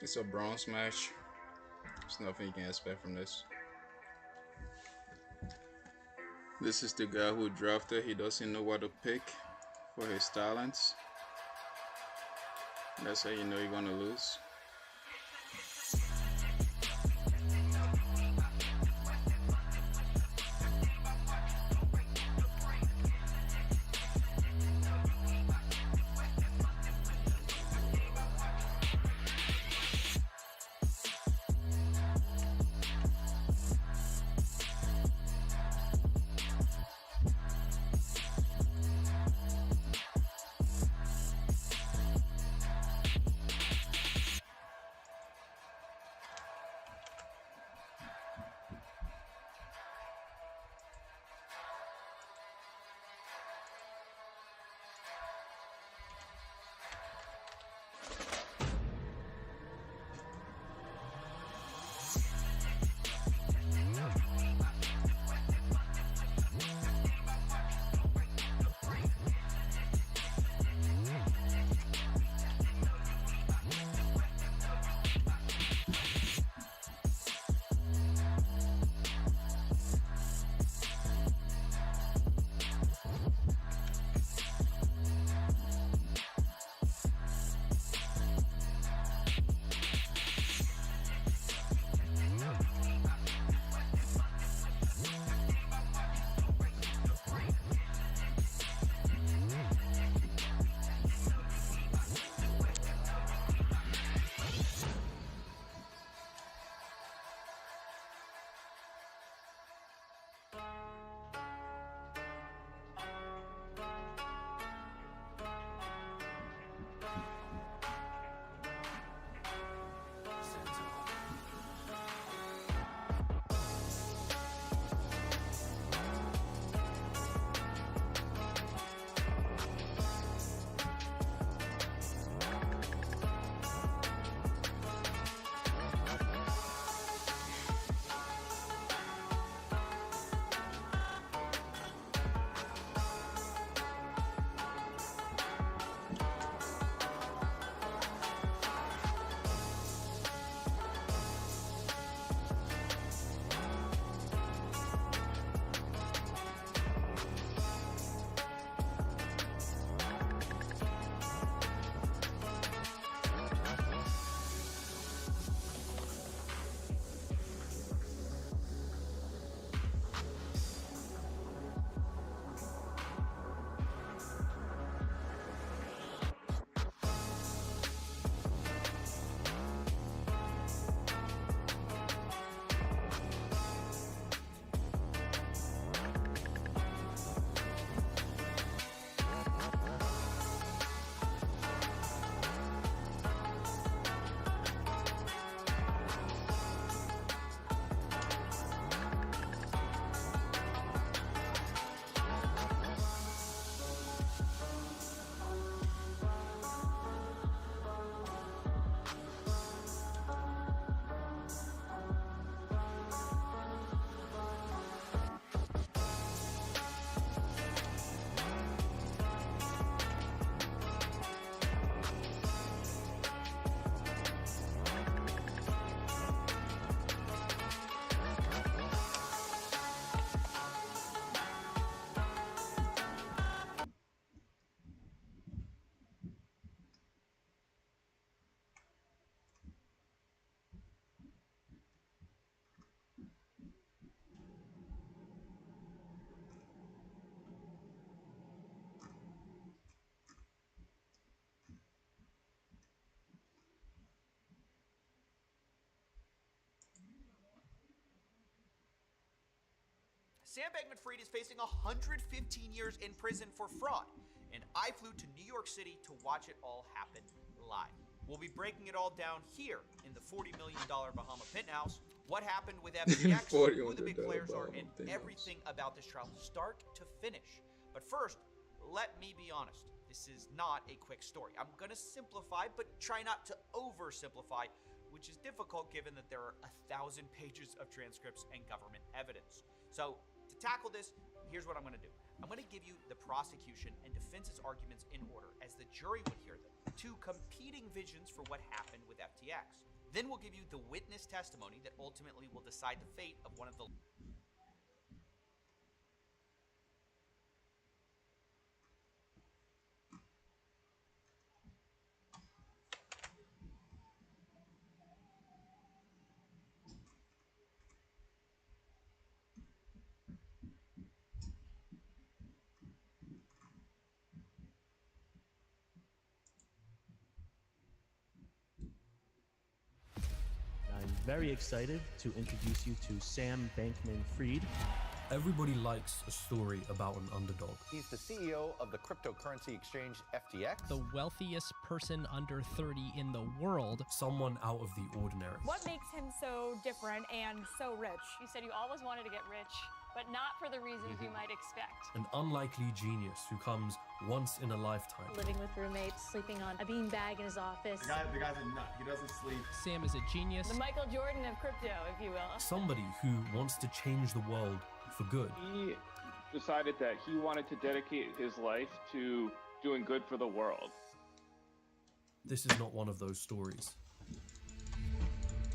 It's a bronze match. There's nothing you can expect from this. This is the guy who drafted. He doesn't know what to pick for his talents. That's how you know you're gonna lose. Sam Bankman-Fried is facing 115 years in prison for fraud, and I flew to New York City to watch it all happen live. We'll be breaking it all down here in the $40 million Bahama Penthouse. What happened with FTX, who the big players are, and everything about this trial, start to finish. But first, let me be honest. This is not a quick story. I'm going to simplify, but try not to oversimplify, which is difficult given that there are 1,000 pages of transcripts and government evidence. So to tackle this, here's what I'm going to do. I'm going to give you the prosecution and defense's arguments in order as the jury would hear them. Two competing visions for what happened with FTX. Then we'll give you the witness testimony that ultimately will decide the fate of one of the I'm very excited to introduce you to Sam Bankman-Fried. Everybody likes a story about an underdog. He's the CEO of the cryptocurrency exchange FTX. The wealthiest person under 30 in the world. Someone out of the ordinary. What makes him so different and so rich? You said you always wanted to get rich, but not for the reasons you might expect. An unlikely genius who comes once in a lifetime. Living with roommates, sleeping on a beanbag in his office. The guy's a nut. He doesn't sleep. Sam is a genius. The Michael Jordan of crypto, if you will. Somebody who wants to change the world for good. He decided that he wanted to dedicate his life to doing good for the world. This is not one of those stories.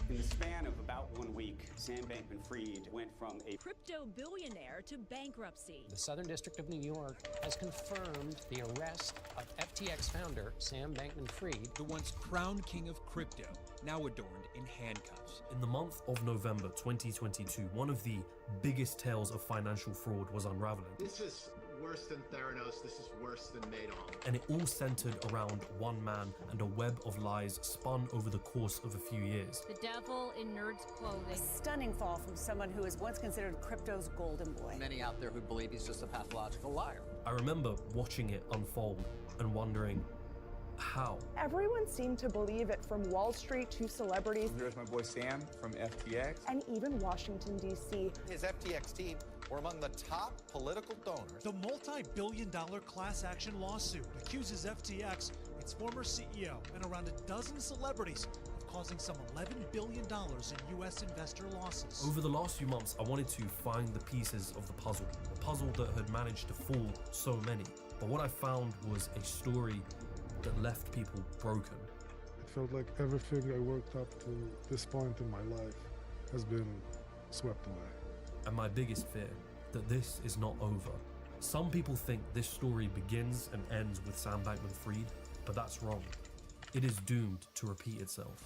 In the span of about 1 week, Sam Bankman-Fried went from a crypto billionaire to bankruptcy. The Southern District of New York has confirmed the arrest of FTX founder Sam Bankman-Fried, the once crowned king of crypto, now adorned in handcuffs. In the month of November 2022, one of the biggest tales of financial fraud was unraveling. This is worse than Theranos. This is worse than Madoff. And it all centered around one man and a web of lies spun over the course of a few years. The devil in nerd's clothing. A stunning fall from someone who was once considered crypto's golden boy. Many out there who believe he's just a pathological liar. I remember watching it unfold and wondering, how? Everyone seemed to believe it, from Wall Street to celebrities. There's my boy Sam from FTX. And even Washington, D.C. His FTX team were among the top political donors. The multi-billion-dollar class action lawsuit accuses FTX, its former CEO, and around a dozen celebrities of causing some $11 billion in U.S. investor losses. Over the last few months, I wanted to find the pieces of the puzzle that had managed to fool so many. But what I found was a story that left people broken. It felt like everything I worked up to this point in my life has been swept away. And my biggest fear, that this is not over. Some people think this story begins and ends with Sam Bankman-Fried, but that's wrong. It is doomed to repeat itself.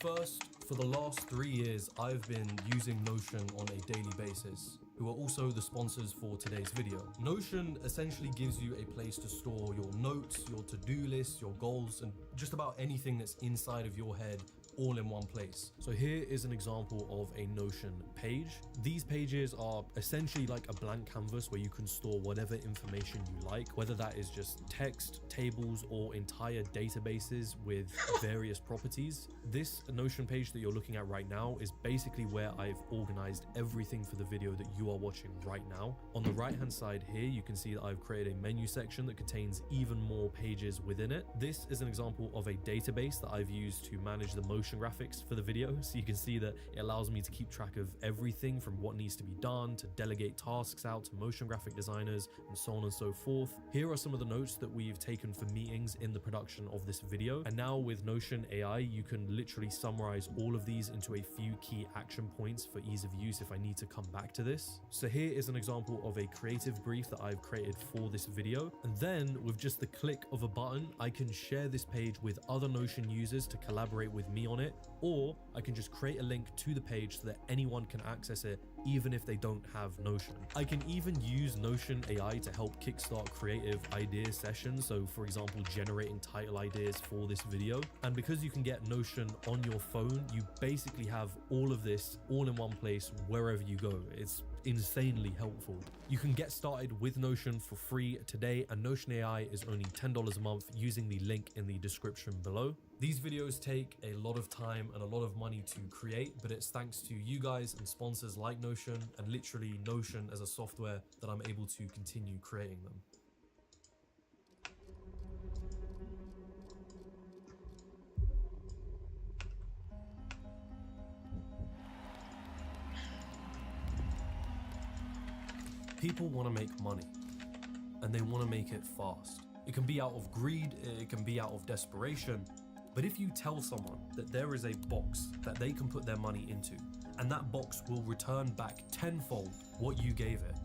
First, for the last 3 years, I've been using Notion on a daily basis, who are also the sponsors for today's video. Notion essentially gives you a place to store your notes, your to-do lists, your goals, and just about anything that's inside of your head all in one place. So here is an example of a Notion page. These pages are essentially like a blank canvas where you can store whatever information you like, whether that is just text, tables, or entire databases with various properties. This Notion page that you're looking at right now is basically where I've organized everything for the video that you are watching right now. On the right hand side here, you can see that I've created a menu section that contains even more pages within it. This is an example of a database that I've used to manage the motion graphics for the video, so you can see that it allows me to keep track of everything from what needs to be done, to delegate tasks out to motion graphic designers, and so on and so forth. Here are some of the notes that we've taken for meetings in the production of this video, and now with Notion AI you can literally summarize all of these into a few key action points for ease of use if I need to come back to this. So here is an example of a creative brief that I've created for this video, and then with just the click of a button I can share this page with other Notion users to collaborate with me on it, or I can just create a link to the page so that anyone can access it even if they don't have Notion. I can even use Notion AI to help kickstart creative idea sessions, so for example generating title ideas for this video. And because you can get Notion on your phone, you basically have all of this all in one place wherever you go. It's insanely helpful. You can get started with Notion for free today, and Notion AI is only $10 a month using the link in the description below. These videos take a lot of time and a lot of money to create, but it's thanks to you guys and sponsors like Notion, and literally Notion as a software, that I'm able to continue creating them. People want to make money, and they want to make it fast. It can be out of greed, it can be out of desperation, but if you tell someone that there is a box that they can put their money into, and that box will return back tenfold what you gave it,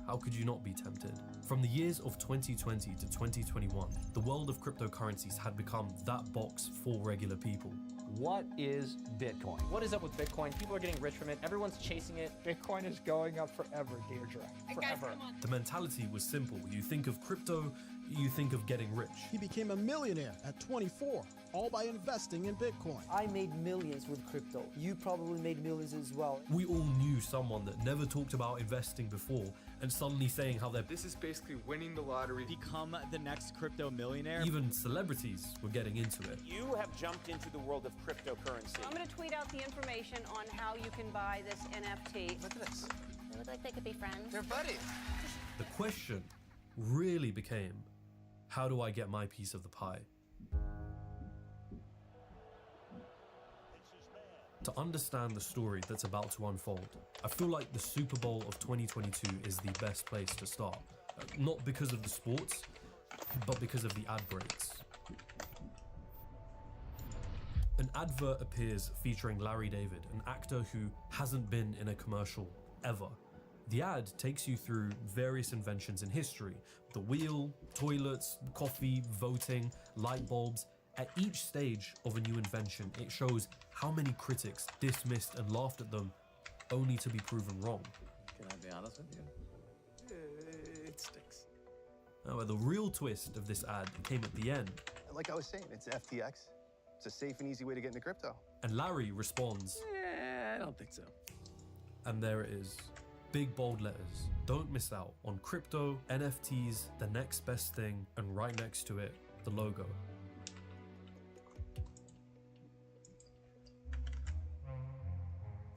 how could you not be tempted? From the years of 2020 to 2021, the world of cryptocurrencies had become that box for regular people. What is Bitcoin? What is up with Bitcoin? People are getting rich from it. Everyone's chasing it. Bitcoin is going up forever, Deirdre. Forever. The mentality was simple. You think of crypto, you think of getting rich. He became a millionaire at 24, all by investing in Bitcoin. I made millions with crypto. You probably made millions as well. We all knew someone that never talked about investing before and suddenly saying how this is basically winning the lottery. Become the next crypto millionaire. Even celebrities were getting into it. You have jumped into the world of cryptocurrency. I'm going to tweet out the information on how you can buy this NFT. Look at this. They look like they could be friends. They're buddies. The question really became, how do I get my piece of the pie? To understand the story that's about to unfold, I feel like the Super Bowl of 2022 is the best place to start. Not because of the sports, but because of the ad breaks. An advert appears featuring Larry David, an actor who hasn't been in a commercial ever. The ad takes you through various inventions in history: the wheel, toilets, coffee, voting, light bulbs. At each stage of a new invention, it shows how many critics dismissed and laughed at them, only to be proven wrong. Can I be honest with you? It sticks. However, the real twist of this ad came at the end. Like I was saying, it's FTX. It's a safe and easy way to get into crypto. And Larry responds, I don't think so. And there it is. Big bold letters. Don't miss out on crypto, NFTs, the next best thing, and right next to it, the logo.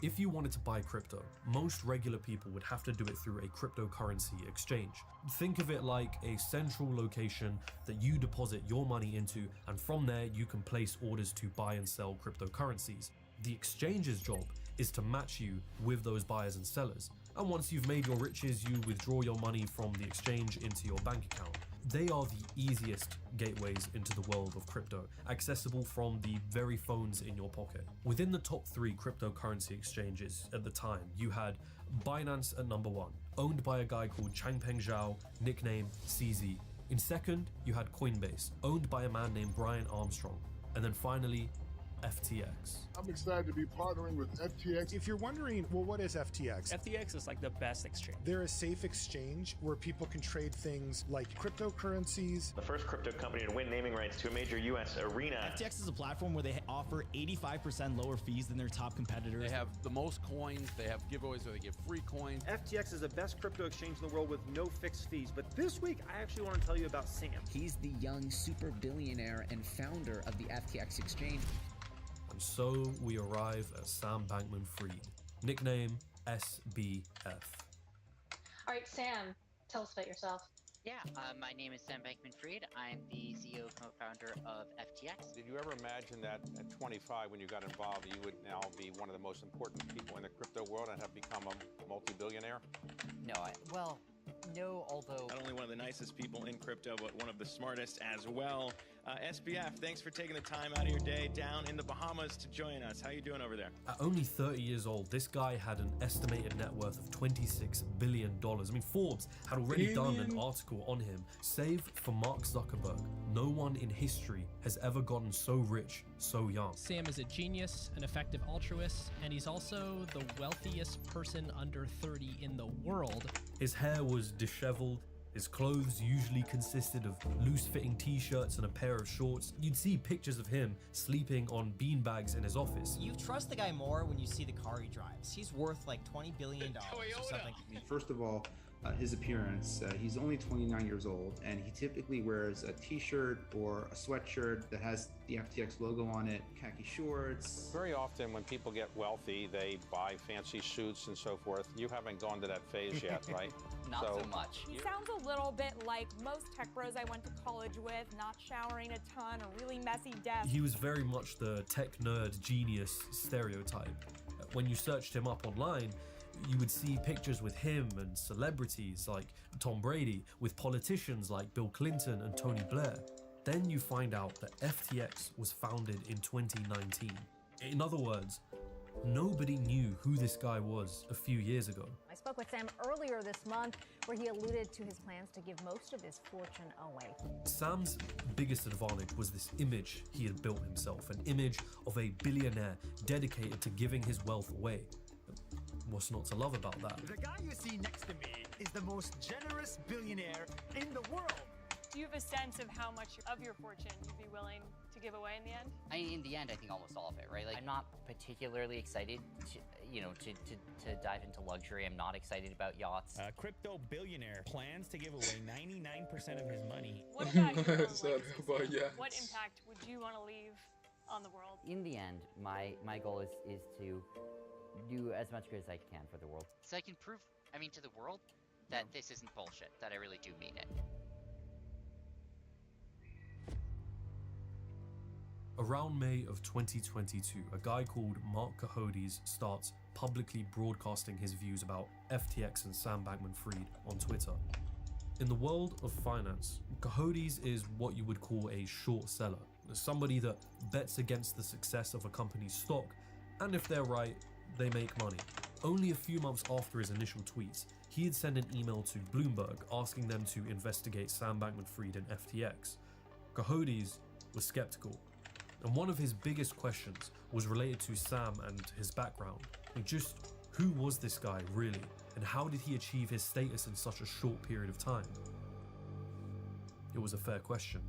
If you wanted to buy crypto, most regular people would have to do it through a cryptocurrency exchange. Think of it like a central location that you deposit your money into, and from there you can place orders to buy and sell cryptocurrencies. The exchange's job is to match you with those buyers and sellers. And once you've made your riches, you withdraw your money from the exchange into your bank account. They are the easiest gateways into the world of crypto, accessible from the very phones in your pocket. Within the top 3 cryptocurrency exchanges at the time, you had Binance at number 1, owned by a guy called Changpeng Zhao, nickname CZ. In second, you had Coinbase, owned by a man named Brian Armstrong. And then finally, FTX. I'm excited to be partnering with FTX. If you're wondering, well, what is FTX? FTX is like the best exchange. They're a safe exchange where people can trade things like cryptocurrencies. The first crypto company to win naming rights to a major U.S. arena. FTX is a platform where they offer 85% lower fees than their top competitors. They have the most coins. They have giveaways where they give free coins. FTX is the best crypto exchange in the world with no fixed fees. But this week, I actually want to tell you about Sam. He's the young super billionaire and founder of the FTX exchange. And so we arrive at Sam Bankman-Fried, nickname SBF. All right, Sam, tell us about yourself. Yeah, my name is Sam Bankman-Fried. I'm the CEO and co-founder of FTX. Did you ever imagine that at 25, when you got involved, you would now be one of the most important people in the crypto world and have become a multi-billionaire? No, no, although... Not only one of the nicest people in crypto, but one of the smartest as well. SBF, thanks for taking the time out of your day down in the Bahamas to join us. How you doing over there? At only 30 years old, this guy had an estimated net worth of $26 billion. I mean, Forbes had already done an article on him. Save for Mark Zuckerberg, no one in history has ever gotten so rich so young. Sam is a genius, an effective altruist, and he's also the wealthiest person under 30 in the world. His hair was disheveled. His clothes usually consisted of loose-fitting t-shirts and a pair of shorts. You'd see pictures of him sleeping on beanbags in his office. You trust the guy more when you see the car he drives. He's worth like $20 billion or something. First of all, his appearance. He's only 29 years old, and he typically wears a t-shirt or a sweatshirt that has the FTX logo on it, khaki shorts. Very often when people get wealthy, they buy fancy suits and so forth. You haven't gone to that phase yet, right? Not so much. He sounds a little bit like most tech bros I went to college with, not showering a ton, a really messy desk. He was very much the tech nerd genius stereotype. When you searched him up online, you would see pictures with him and celebrities like Tom Brady, with politicians like Bill Clinton and Tony Blair. Then you find out that FTX was founded in 2019. In other words, nobody knew who this guy was a few years ago. I spoke with Sam earlier this month where he alluded to his plans to give most of his fortune away. Sam's biggest advantage was this image he had built himself, an image of a billionaire dedicated to giving his wealth away. What's not to love about that? The guy you see next to me is the most generous billionaire in the world. Do you have a sense of how much of your fortune you'd be willing to give away in the end? In the end, I think almost all of it, right? Like, I'm not particularly excited to, to dive into luxury. I'm not excited about yachts. A crypto billionaire plans to give away 99% of his money. What about your own legacy? What impact would you want to leave on the world? In the end, my goal is to do as much good as I can for the world. So I can prove, to the world that this isn't bullshit, that I really do mean it. Around May of 2022, a guy called Mark Cohodes starts publicly broadcasting his views about FTX and Sam Bankman-Fried on Twitter. In the world of finance, Cohodes is what you would call a short seller, somebody that bets against the success of a company's stock, and if they're right, they make money. Only a few months after his initial tweets, he had sent an email to Bloomberg asking them to investigate Sam Bankman-Fried and FTX. Cohodes was skeptical, and one of his biggest questions was related to Sam and his background. Just who was this guy really, and how did he achieve his status in such a short period of time? It was a fair question.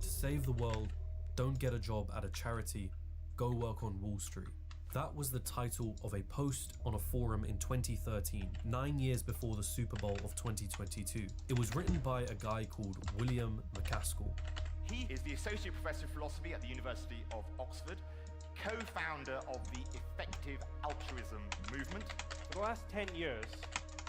To save the world, don't get a job at a charity, go work on Wall Street. That was the title of a post on a forum in 2013, 9 years before the Super Bowl of 2022. It was written by a guy called William McCaskill. He is the Associate Professor of Philosophy at the University of Oxford, co-founder of the Effective Altruism movement. For the last 10 years,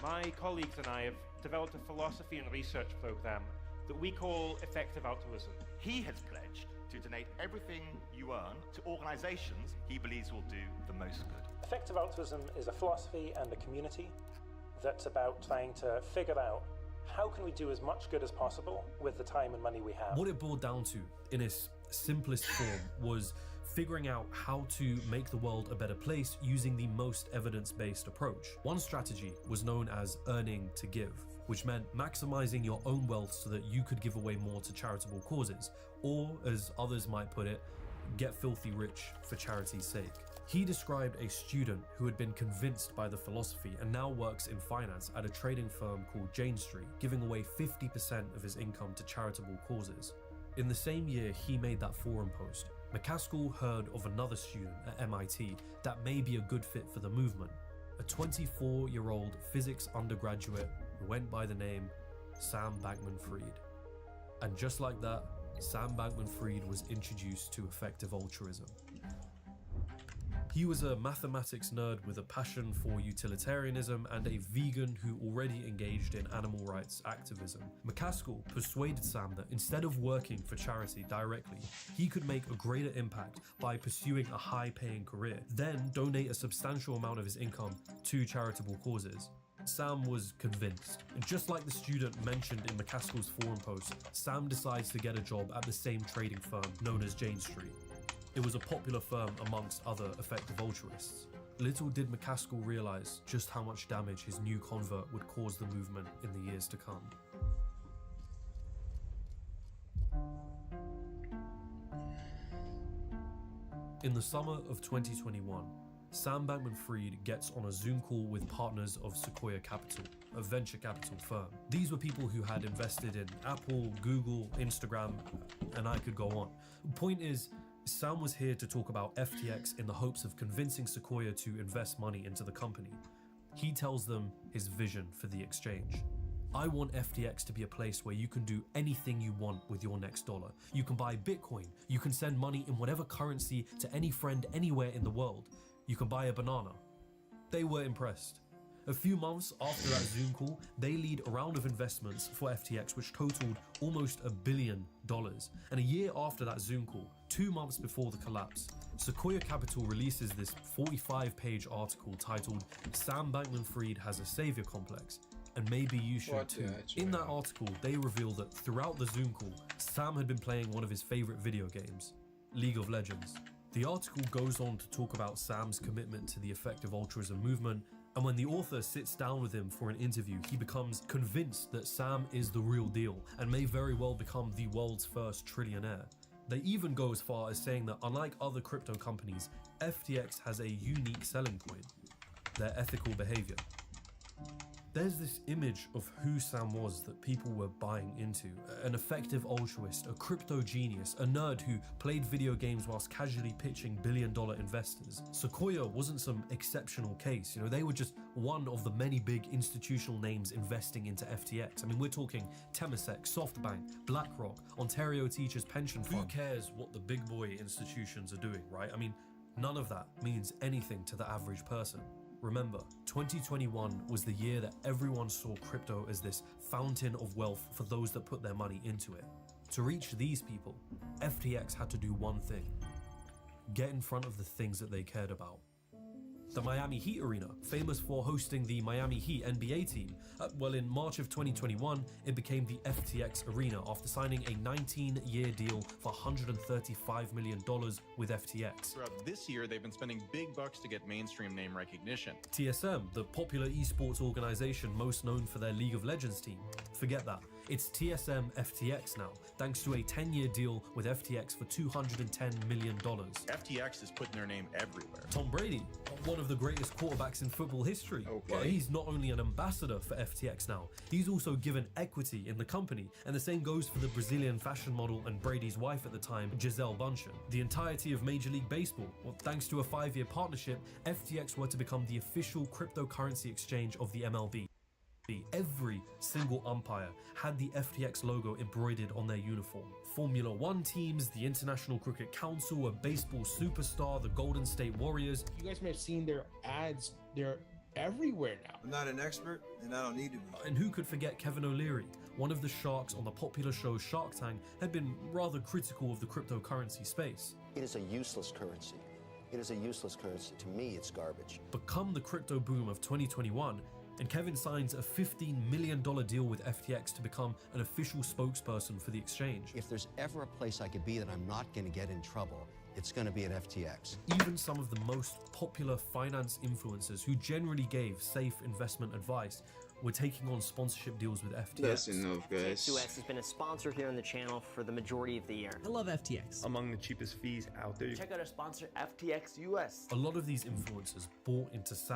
my colleagues and I have developed a philosophy and research program that we call Effective Altruism. He has pledged to donate everything you earn to organizations he believes will do the most good. Effective altruism is a philosophy and a community that's about trying to figure out how can we do as much good as possible with the time and money we have. What it boiled down to, in its simplest form, was figuring out how to make the world a better place using the most evidence-based approach. One strategy was known as earning to give, which meant maximizing your own wealth so that you could give away more to charitable causes, or as others might put it, get filthy rich for charity's sake. He described a student who had been convinced by the philosophy and now works in finance at a trading firm called Jane Street, giving away 50% of his income to charitable causes. In the same year he made that forum post, McCaskill heard of another student at MIT that may be a good fit for the movement, a 24-year-old physics undergraduate who went by the name Sam Bankman-Fried. And just like that, Sam Bankman-Fried was introduced to effective altruism. He was a mathematics nerd with a passion for utilitarianism and a vegan who already engaged in animal rights activism. McCaskill persuaded Sam that instead of working for charity directly, he could make a greater impact by pursuing a high-paying career, then donate a substantial amount of his income to charitable causes. Sam was convinced, and just like the student mentioned in McCaskill's forum post, Sam decides to get a job at the same trading firm known as Jane Street. It was a popular firm amongst other effective altruists. Little did McCaskill realize just how much damage his new convert would cause the movement in the years to come. In the summer of 2021, Sam Bankman-Fried gets on a Zoom call with partners of Sequoia Capital, a venture capital firm. These were people who had invested in Apple, Google, Instagram, and I could go on. The point is, Sam was here to talk about FTX in the hopes of convincing Sequoia to invest money into the company. He tells them his vision for the exchange. I want FTX to be a place where you can do anything you want with your next dollar. You can buy Bitcoin, you can send money in whatever currency to any friend anywhere in the world. You can buy a banana. They were impressed. A few months after that Zoom call, they lead a round of investments for FTX which totaled almost $1 billion. And a year after that Zoom call, 2 months before the collapse, Sequoia Capital releases this 45-page article titled "Sam Bankman-Fried has a savior complex, and maybe you should too." In that article, they reveal that throughout the Zoom call, Sam had been playing one of his favorite video games, League of Legends. The article goes on to talk about Sam's commitment to the effective altruism movement, and when the author sits down with him for an interview, he becomes convinced that Sam is the real deal and may very well become the world's first trillionaire. They even go as far as saying that unlike other crypto companies, FTX has a unique selling point: their ethical behavior. There's this image of who Sam was that people were buying into. An effective altruist, a crypto genius, a nerd who played video games whilst casually pitching billion-dollar investors. Sequoia wasn't some exceptional case, you know, they were just one of the many big institutional names investing into FTX. I mean, we're talking Temasek, SoftBank, BlackRock, Ontario Teachers Pension Fund. Who cares what the big boy institutions are doing, right? I mean, none of that means anything to the average person. Remember, 2021 was the year that everyone saw crypto as this fountain of wealth for those that put their money into it. To reach these people, FTX had to do one thing: get in front of the things that they cared about. The Miami Heat Arena, famous for hosting the Miami Heat NBA team. Well, in March of 2021, it became the FTX Arena after signing a 19-year deal for $135 million with FTX. Throughout this year, they've been spending big bucks to get mainstream name recognition. TSM, the popular esports organization most known for their League of Legends team. Forget that. It's TSM FTX now, thanks to a 10-year deal with FTX for $210 million. FTX is putting their name everywhere. Tom Brady, one of the greatest quarterbacks in football history. Well, he's not only an ambassador for FTX now, he's also given equity in the company, and the same goes for the Brazilian fashion model and Brady's wife at the time, Gisele Bündchen. The entirety of Major League Baseball, well, thanks to a 5-year partnership, FTX were to become the official cryptocurrency exchange of the MLB. Every single umpire had the FTX logo embroidered on their uniform. Formula One teams, the International Cricket Council, a baseball superstar, the Golden State Warriors. You guys may have seen their ads. They're everywhere now. I'm not an expert, and I don't need to be. And who could forget Kevin O'Leary? One of the sharks on the popular show Shark Tank had been rather critical of the cryptocurrency space. It is a useless currency. It is a useless currency. To me, it's garbage. Become the crypto boom of 2021, and Kevin signs a $15 million deal with FTX to become an official spokesperson for the exchange. If there's ever a place I could be that I'm not going to get in trouble, it's going to be at FTX. Even some of the most popular finance influencers who generally gave safe investment advice were taking on sponsorship deals with FTX. That's enough, guys. FTX has been a sponsor here on the channel for the majority of the year. I love FTX. Among the cheapest fees out there. Check out our sponsor, FTX US. A lot of these influencers bought into Sam